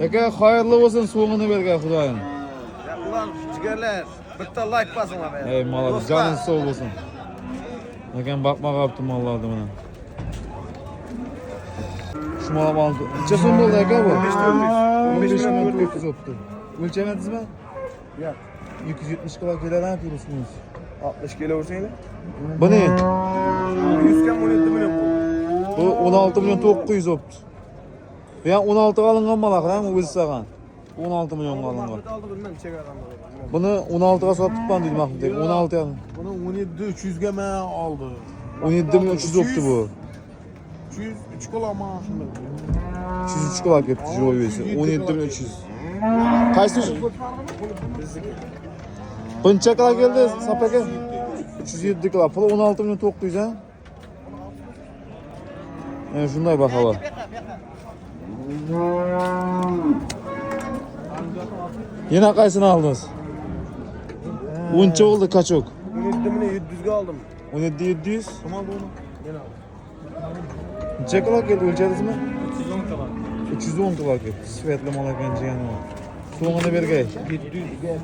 Aka hayırlı olsun soğunu berge Xudoyim. Ulan jigarlar, bitta like basinglar be. Ey malak, canın sağ olsun. Ekan bakma kaptım Allah'ım bana. Şu mala bağlı. Neçe so'm bo'ldi aka bu? 15 milyon 400 o'pdi. O'lchamadingizmi? Yo'q. 270 kilo kelar turibsiz. 60 kilo ursanglar. Bu ne? 100 kam 17 milyon bu. Bu 16 milyon 900 o'pdi. Ben 16 alınan malak lan o'zi sağan. 16 milyon alınan. Aldı bilmem çek adamlar. Bunu 16'ga satıp ben dedim Mahmut. 16 alın. Bunu 17 300'ge mən aldı. 17 milyon 300 o'pdi bu. 300 3 kola maaşında. 303 kulak etti Joy Bey'si. 17 milyon 300. Kaç tür? Bunca kadar geldi Sapeke. 307 kadar. Pulu 16 milyon 900 ha. Yani şunday bakalım. Yine kaysını aldınız? Bunca oldu kaç ok? 17 milyon 700'ge aldım. 17 700. Tamam bunu. Gel al. Bunca kadar geldi ölçeriz mi? 310 kadar. 310 kadar geldi. Svetli malak bence yani o. Soğanı bergay. 700'ge.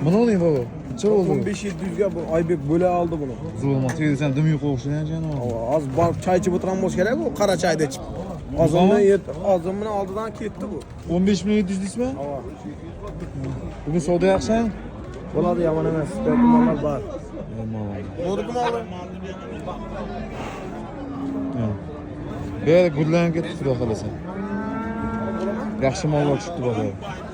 Bu ne oluyor baba? Bunca oldu. 15 700'ge bu Aybek böyle aldı bunu. Zulma teyze sen dümü koğuşun ya canım. Az bar çay içip oturan boş gerek bu kara çayda içip. Azımını aldıdan ketti bu. 15 milyon 700 ismi? Ava. Bugün soda yaksan? Oladı yaman emas. Berkumanlar var. Doğru mu aldı? Böyle güllen gitti Xudo xolasa. Yaxshi mollar chiqdi bozor.